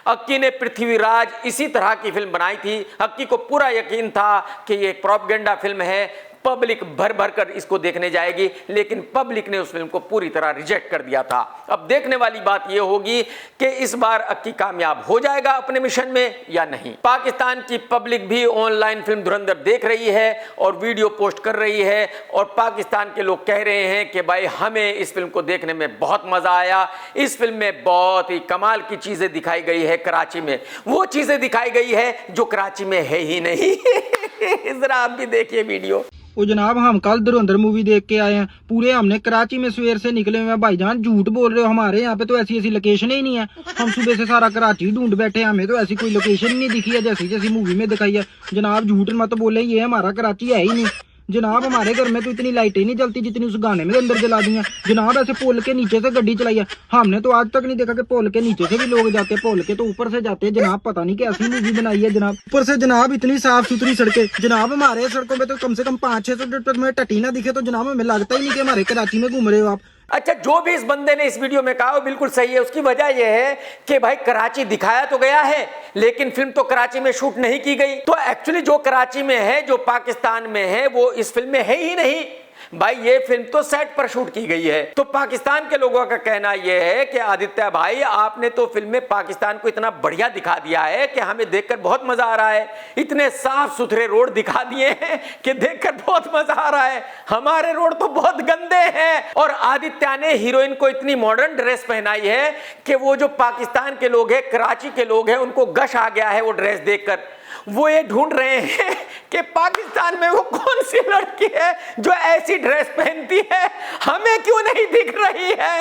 अक्की ने पृथ्वीराज इसी तरह की फिल्म बनाई थी। अक्की को पूरा यकीन था कि ये प्रोपेगेंडा फिल्म है, पब्लिक भर भर कर इसको देखने जाएगी, लेकिन पब्लिक ने उस फिल्म को पूरी तरह रिजेक्ट कर दिया था। अब देखने वाली बात यह होगी कि इस बार अक्की कामयाब हो जाएगा अपने मिशन में या नहीं। पाकिस्तान की पब्लिक भी ऑनलाइन फिल्म धुरंधर देख रही है और वीडियो पोस्ट कर रही है और पाकिस्तान के लोग कह रहे हैं कि भाई हमें इस फिल्म को देखने में बहुत मजा आया। इस फिल्म में बहुत ही कमाल की चीजें दिखाई गई है। कराची में वो चीजें दिखाई गई है जो कराची में है ही नहीं। जरा आप भी देखिए वीडियो। वो जनाब हम कल धुरंधर मूवी देख के आए हैं। पूरे हमने कराची में सवेर से निकले हुए हैं। भाईजान झूठ बोल रहे हो, हमारे यहाँ पे तो ऐसी लोकेशन ही नहीं है। हम सुबह से सारा कराची ढूंढ बैठे हैं, हमें तो ऐसी कोई लोकेशन ही नहीं दिखी है जैसी मूवी में दिखाई है। जनाब झूठ मत बोले, ये हमारा कराची है ही नहीं। जनाब हमारे घर में तो इतनी लाइटें नहीं जलती जितनी उस गाने में अंदर जला दी है। जनाब ऐसे पुल के नीचे से गड्डी चलाई है, हमने तो आज तक नहीं देखा कि पुल के नीचे से भी लोग जाते हैं, पुल के तो ऊपर से जाते हैं। जनाब पता नहीं कैसी मूवी बनाई है जनाब। ऊपर से जनाब इतनी साफ सुथरी सड़कें। जनाब हमारे सड़कों में तो कम से कम 500-600 फुट में टटी ना दिखे तो जनाब हमें लगता ही नहीं कि हमारे कराची में घूम रहे हो आप। अच्छा, जो भी इस बंदे ने इस वीडियो में कहा वो बिल्कुल सही है। उसकी वजह यह है कि भाई कराची दिखाया तो गया है लेकिन फिल्म तो कराची में शूट नहीं की गई। तो एक्चुअली जो कराची में है, जो पाकिस्तान में है, वो इस फिल्म में है ही नहीं। भाई ये फिल्म तो सेट पर शूट की गई है। तो पाकिस्तान के लोगों का कहना यह है कि आदित्य भाई आपने तो फिल्म में पाकिस्तान को इतना बढ़िया दिखा दिया है कि हमें देखकर बहुत मजा आ रहा है। इतने साफ सुथरे रोड दिखा दिए हैं कि देखकर बहुत मजा आ रहा है। हमारे रोड तो बहुत गंदे हैं। और आदित्य ने हीरोइन को इतनी मॉडर्न ड्रेस पहनाई है कि वो जो पाकिस्तान के लोग हैं, कराची के लोग हैं, उनको गश आ गया है वो ड्रेस देखकर। वो ये ढूंढ रहे हैं कि पाकिस्तान में वो कौन सी लड़की है जो ऐसी ड्रेस पहनती है, हमें क्यों नहीं दिख रही है।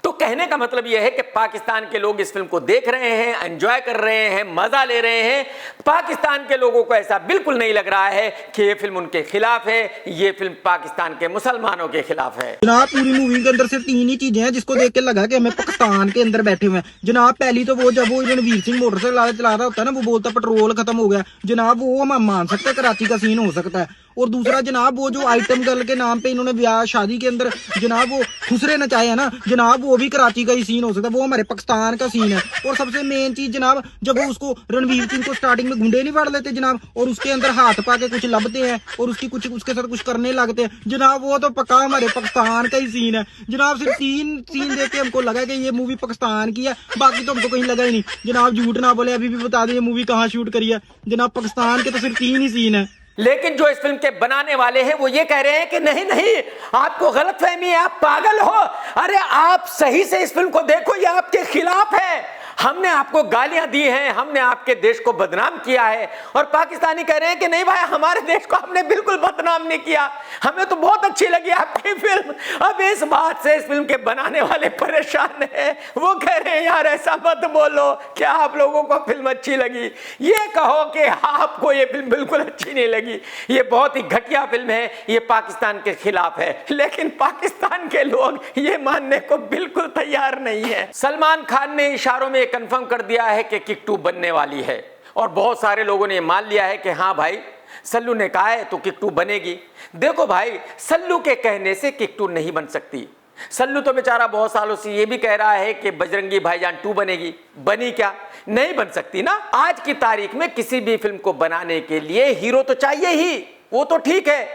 तो कहने का मतलब यह है कि पाकिस्तान के लोग इस फिल्म को देख रहे हैं, एंजॉय कर रहे हैं, मजा ले रहे हैं। पाकिस्तान के लोगों को ऐसा बिल्कुल नहीं लग रहा है कि ये फिल्म उनके खिलाफ है। ये फिल्म पाकिस्तान के मुसलमानों के खिलाफ है। जनाब पूरी मूवी के अंदर सिर्फ 3 ही चीजें हैं जिसको देख के लगा कि हमें पाकिस्तान के अंदर बैठे हुए हैं। जनाब पहली तो वो जब वो रणवीर सिंह मोटरसाइकिल चला रहा होता है ना, वो बोलता पेट्रोल खत्म हो गया। जनाब वो हम मान सकते हैं कराची का सीन हो सकता है। और दूसरा जनाब वो जो आइटम गर्ल के नाम पे इन्होंने ब्याह शादी के अंदर जनाब वो खुसरे नचाए है ना, जनाब वो भी कराची का ही सीन हो सकता है, वो हमारे पाकिस्तान का सीन है। और सबसे मेन चीज जनाब, जब वो उसको रणवीर सिंह को स्टार्टिंग में गुंडे नहीं पड़ लेते जनाब, और उसके अंदर हाथ पा के कुछ लबते हैं और उसकी कुछ उसके साथ कुछ करने लगते हैं जनाब, वो तो पक्का हमारे पाकिस्तान का ही सीन है जनाब। सिर्फ 3 सीन देख के हमको लगा कि ये मूवी पाकिस्तान की है, बाकी तो हमको कहीं लगा ही नहीं। जनाब झूठ ना बोले, अभी भी बता दें ये मूवी कहाँ शूट करी है जनाब। पाकिस्तान के तो सिर्फ 3 ही सीन है। लेकिन जो इस फिल्म के बनाने वाले हैं वो ये कह रहे हैं कि नहीं नहीं, आपको गलतफहमी है, आप पागल हो। अरे आप सही से इस फिल्म को देखो, ये आपके खिलाफ है। हमने आपको गालियां दी हैं, हमने आपके देश को बदनाम किया है। और पाकिस्तानी कह रहे हैं कि नहीं भाई, हमारे देश को हमने बिल्कुल बदनाम नहीं किया, हमें तो बहुत अच्छी लगी आपकी फिल्म। अब इस बात से इस फिल्म के बनाने वाले परेशान हैं, वो कह रहे हैं यार ऐसा मत बोलो, क्या आप लोगों को फिल्म अच्छी लगी? ये कहो कि आपको ये फिल्म बिल्कुल अच्छी नहीं लगी, ये बहुत ही घटिया फिल्म है, ये पाकिस्तान के खिलाफ है। लेकिन पाकिस्तान के लोग ये मानने को बिल्कुल तैयार नहीं है। सलमान खान ने इशारों में कंफर्म कर दिया है कि किक 2 बनने वाली है, और बहुत सारे लोगों ने मान लिया है कि हाँ भाई सल्लू ने कहा है तो किक 2 बनेगी। देखो भाई, सल्लू के कहने से किक 2 नहीं बन सकती। सल्लू तो बेचारा बहुत सालों से ये भी कह रहा है कि बजरंगी भाईजान 2 बनेगी, बनी क्या? नहीं बन सकती ना। आज की तारीख में किसी भी फिल्म को बनाने के लिए हीरो तो चाहिए ही, वो तो ठीक है,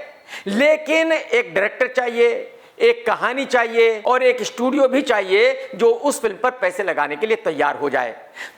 लेकिन एक डायरेक्टर चाहिए, एक कहानी चाहिए और एक स्टूडियो भी चाहिए जो उस फिल्म पर पैसे लगाने के लिए तैयार हो जाए।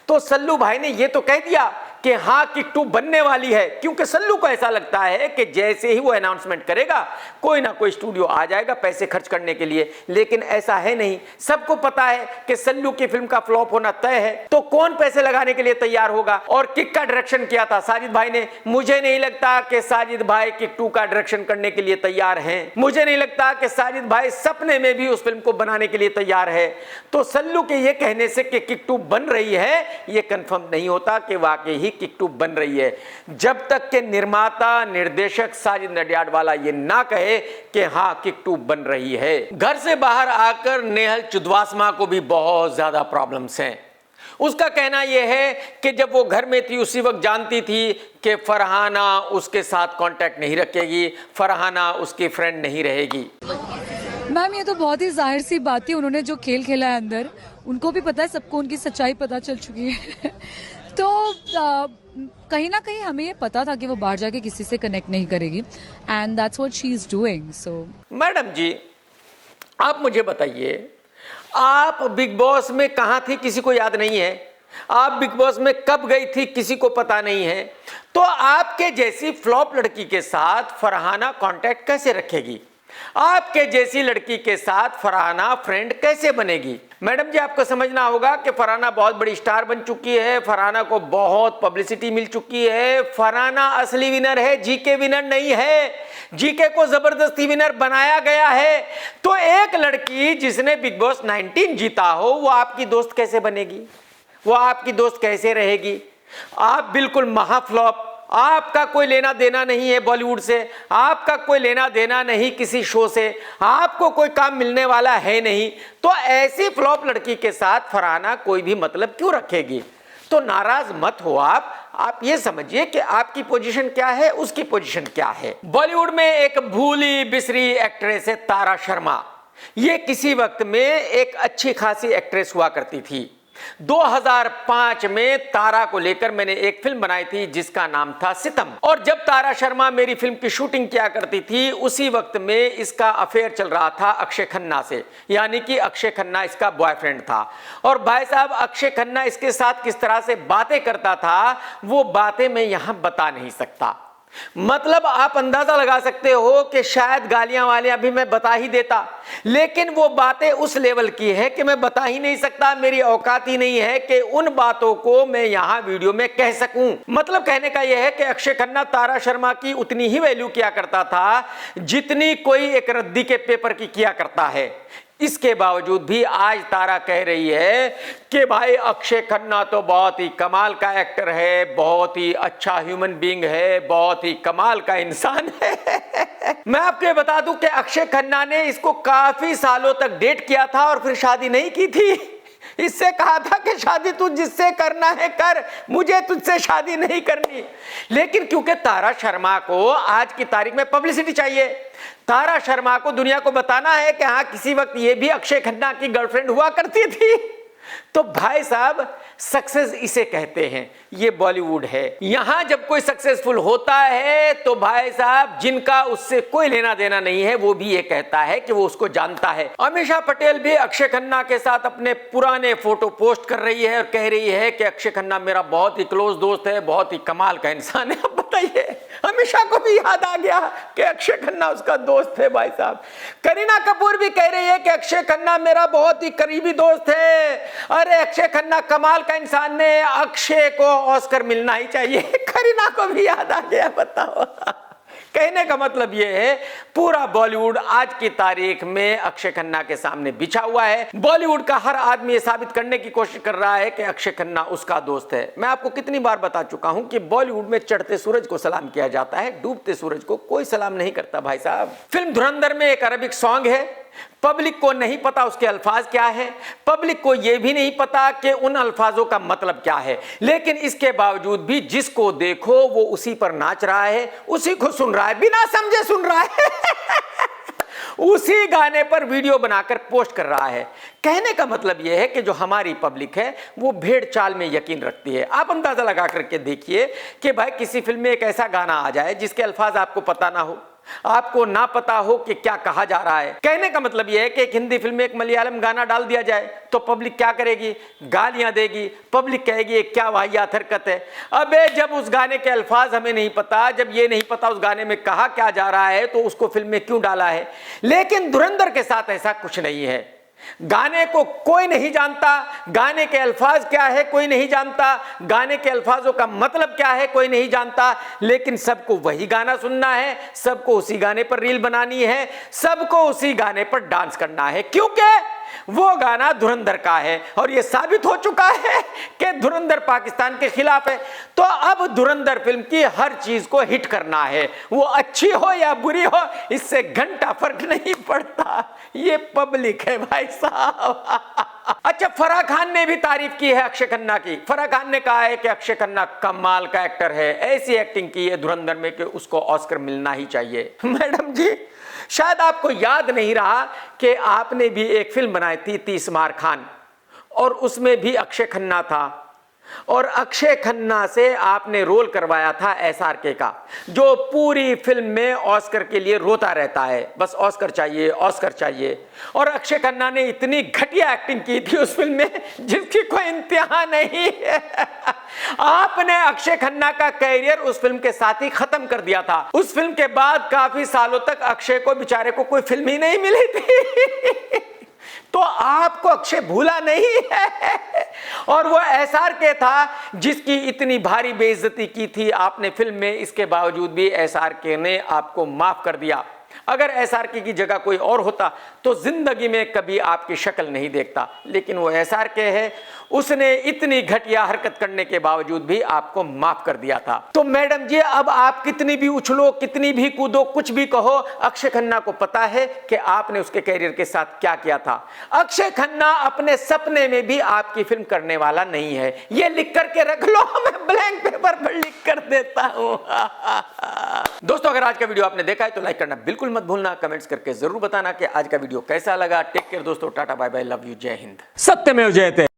तो सल्लू भाई ने ये तो कह दिया कि हाँ किक 2 बनने वाली है, क्योंकि सल्लू को ऐसा लगता है कि जैसे ही वो अनाउंसमेंट करेगा कोई ना कोई स्टूडियो आ जाएगा पैसे खर्च करने के लिए। लेकिन ऐसा है नहीं, सबको पता है कि सल्लू की फिल्म का फ्लॉप होना तय है, तो कौन पैसे लगाने के लिए तैयार होगा? और किक का डायरेक्शन किया था साजिद भाई ने। मुझे नहीं लगता कि साजिद भाई किक 2 का डायरेक्शन करने के लिए तैयार हैं। मुझे नहीं लगता कि साजिद भाई सपने में भी उस फिल्म को बनाने के लिए तैयार है। तो सल्लू के ये कहने से कि किक 2 बन रही है, ये कंफर्म नहीं होता कि वाकई ही किक 2 बन रही है, जब तक के निर्माता निर्देशक साजिद नडियाडवाला ये ना कहे कि हाँ किक 2 बन रही है। घर से बाहर आकर नेहल चुदवासमा को भी बहुत ज्यादा प्रॉब्लम्स हैं। उसका कहना यह है कि जब वो घर में थी उसी वक्त जानती थी कि फरहाना उसके साथ कांटेक्ट नहीं रखेगी, फरहाना उसकी फ्रेंड नहीं रहेगी। मैम ये तो बहुत ही जाहिर सी बात थी, उन्होंने जो खेल खेला है अंदर, उनको भी पता है, सबको उनकी सच्चाई पता चल चुकी है। तो कहीं ना कहीं हमें ये पता था कि वो बाहर जाके किसी से कनेक्ट नहीं करेगी, and that's what she is doing. So madam ji, आप मुझे बताइए, आप बिग बॉस में कहाँ थी किसी को याद नहीं है, आप बिग बॉस में कब गई थी किसी को पता नहीं है, तो आपके जैसी फ्लॉप लड़की के साथ फरहाना कांटेक्ट कैसे रखेगी? आपके जैसी लड़की के साथ फरहाना फ्रेंड कैसे बनेगी? मैडम जी, आपको समझना होगा कि फरहाना बहुत बड़ी स्टार बन चुकी है, फरहाना को बहुत पब्लिसिटी मिल चुकी है। फरहाना असली विनर है, जीके विनर नहीं है। जीके को जबरदस्ती विनर बनाया गया है। तो एक लड़की जिसने बिग बॉस 19 जीता हो, वो आपकी दोस्त कैसे बनेगी? वो आपकी दोस्त कैसे रहेगी? आप बिल्कुल महाफ्लॉप, आपका कोई लेना देना नहीं है बॉलीवुड से, आपका कोई लेना देना नहीं किसी शो से, आपको कोई काम मिलने वाला है नहीं, तो ऐसी फ्लॉप लड़की के साथ फरहाना कोई भी मतलब क्यों रखेगी? तो नाराज मत हो आप ये समझिए कि आपकी पोजीशन क्या है, उसकी पोजीशन क्या है। बॉलीवुड में एक भूली बिसरी एक्ट्रेस है तारा शर्मा। ये किसी वक्त में एक अच्छी खासी एक्ट्रेस हुआ करती थी। 2005 में तारा को लेकर मैंने एक फिल्म बनाई थी जिसका नाम था सितम, और जब तारा शर्मा मेरी फिल्म की शूटिंग किया करती थी उसी वक्त में इसका अफेयर चल रहा था अक्षय खन्ना से, यानी कि अक्षय खन्ना इसका बॉयफ्रेंड था। और भाई साहब, अक्षय खन्ना इसके साथ किस तरह से बातें करता था वो बातें मैं यहां बता नहीं सकता। मतलब आप अंदाजा लगा सकते हो कि शायद गालियां वालियां भी मैं बता ही देता, लेकिन वो बातें उस लेवल की है कि मैं बता ही नहीं सकता। मेरी औकात ही नहीं है कि उन बातों को मैं यहां वीडियो में कह सकूं। मतलब कहने का यह है कि अक्षय खन्ना तारा शर्मा की उतनी ही वैल्यू किया करता था जितनी कोई एक रद्दी के पेपर की किया करता है। इसके बावजूद भी आज तारा कह रही है कि भाई अक्षय खन्ना तो बहुत ही कमाल का एक्टर है, बहुत ही अच्छा ह्यूमन बीइंग है, बहुत ही कमाल का इंसान है। मैं आपको बता दूं कि अक्षय खन्ना ने इसको काफी सालों तक डेट किया था और फिर शादी नहीं की थी। इससे कहा था कि शादी तू जिससे करना है कर, मुझे तुझसे शादी नहीं करनी। लेकिन क्योंकि तारा शर्मा को आज की तारीख में पब्लिसिटी चाहिए, तारा शर्मा को दुनिया को बताना है कि हाँ किसी वक्त ये भी अक्षय खन्ना की गर्लफ्रेंड हुआ करती थी, तो भाई साहब सक्सेस इसे कहते हैं। ये बॉलीवुड है। यहां जब कोई सक्सेसफुल होता है तो भाई साहब जिनका उससे कोई लेना देना नहीं है वो भी ये कहता है कि वो उसको जानता है। अमीषा पटेल भी अक्षय खन्ना के साथ अपने पुराने फोटो पोस्ट कर रही है और कह रही है कि अक्षय खन्ना मेरा बहुत ही क्लोज दोस्त है, बहुत ही कमाल का इंसान है। अब ये हमेशा को भी याद आ गया कि अक्षय खन्ना उसका दोस्त है भाई साहब। करीना कपूर भी कह रही है कि अक्षय खन्ना मेरा बहुत ही करीबी दोस्त है। अरे अक्षय खन्ना कमाल का इंसान है, अक्षय को ऑस्कर मिलना ही चाहिए। करीना को भी याद आ गया, बताओ। कहने का मतलब यह है पूरा बॉलीवुड आज की तारीख में अक्षय खन्ना के सामने बिछा हुआ है। बॉलीवुड का हर आदमी ये साबित करने की कोशिश कर रहा है कि अक्षय खन्ना उसका दोस्त है। मैं आपको कितनी बार बता चुका हूं कि बॉलीवुड में चढ़ते सूरज को सलाम किया जाता है, डूबते सूरज को कोई सलाम नहीं करता भाई साहब। फिल्म धुरंधर में एक अरबिक सॉन्ग है, पब्लिक को नहीं पता उसके अल्फाज क्या है, पब्लिक को यह भी नहीं पता कि उन अल्फाजों का मतलब क्या है, लेकिन इसके बावजूद भी जिसको देखो वो उसी पर नाच रहा है, उसी को सुन रहा है, बिना समझे सुन रहा है। उसी गाने पर वीडियो बनाकर पोस्ट कर रहा है। कहने का मतलब यह है कि जो हमारी पब्लिक है वो भेड़ चाल में यकीन रखती है। आप अंदाजा लगा करके देखिए कि भाई किसी फिल्म में एक ऐसा गाना आ जाए जिसके अल्फाज आपको पता ना हो, आपको ना पता हो कि क्या कहा जा रहा है। कहने का मतलब यह है कि एक हिंदी फिल्म में एक मलयालम गाना डाल दिया जाए तो पब्लिक क्या करेगी? गालियां देगी। पब्लिक कहेगी ये क्या वाहियात हरकत है। अबे जब उस गाने के अल्फाज हमें नहीं पता, जब ये नहीं पता उस गाने में कहा क्या जा रहा है, तो उसको फिल्म में क्यों डाला है? लेकिन धुरंधर के साथ ऐसा कुछ नहीं है। गाने को कोई नहीं जानता, गाने के अल्फाज क्या है कोई नहीं जानता, गाने के अल्फाजों का मतलब क्या है कोई नहीं जानता, लेकिन सबको वही गाना सुनना है, सबको उसी गाने पर रील बनानी है, सबको उसी गाने पर डांस करना है, क्योंकि वो गाना धुरंधर का है। और ये साबित हो चुका है कि धुरंधर पाकिस्तान के खिलाफ है। तो अब धुरंधर फिल्म की हर चीज को हिट करना है, वो अच्छी हो या बुरी हो, इससे घंटा फर्क नहीं पड़ता। ये पब्लिक है भाई साहब। अच्छा, फराह खान ने भी तारीफ की है अक्षय खन्ना की। फराह खान ने कहा है कि अक्षय खन्ना कमाल का एक्टर है, ऐसी एक्टिंग की है धुरंधर में कि उसको ऑस्कर मिलना ही चाहिए। मैडम जी, शायद आपको याद नहीं रहा कि आपने भी एक फिल्म बनाई थी 30 मार खान, और उसमें भी अक्षय खन्ना था, और अक्षय खन्ना से आपने रोल करवाया था SRK का, जो पूरी फिल्म में ऑस्कर के लिए रोता रहता है, बस ऑस्कर चाहिए ऑस्कर चाहिए। और अक्षय खन्ना ने इतनी घटिया एक्टिंग की थी उस फिल्म में जिसकी कोई इंतहा नहीं है। आपने अक्षय खन्ना का कैरियर उस फिल्म के साथ ही खत्म कर दिया था। उस फिल्म के बाद काफी सालों तक अक्षय को बेचारे को कोई फिल्म ही नहीं मिली थी। तो आपको अक्षय भूला नहीं है। और वो SRK था जिसकी इतनी भारी बेइज्जती की थी आपने फिल्म में, इसके बावजूद भी SRK ने आपको माफ कर दिया। अगर SRK की जगह कोई और होता तो जिंदगी में कभी आपकी शक्ल नहीं देखता, लेकिन वो SRK है, उसने इतनी घटिया हरकत करने के बावजूद भी आपको माफ कर दिया था। तो मैडम जी, अब आप कितनी भी उछलो, कितनी भी कूदो, कुछ भी कहो, अक्षय खन्ना को पता है कि आपने उसके कैरियर के साथ क्या किया था। अक्षय खन्ना अपने सपने में भी आपकी फिल्म करने वाला नहीं है, ये लिख करके रख लो, मैं ब्लैंक पेपर पर लिख कर देता हूं। दोस्तों, अगर आज का वीडियो आपने देखा है तो लाइक करना बिल्कुल मत भूलना, कमेंट्स करके जरूर बताना कि आज का वीडियो कैसा लगा। टेक केयर दोस्तों, tata bye bye, love you, जय हिंद, सत्यमेव जयते।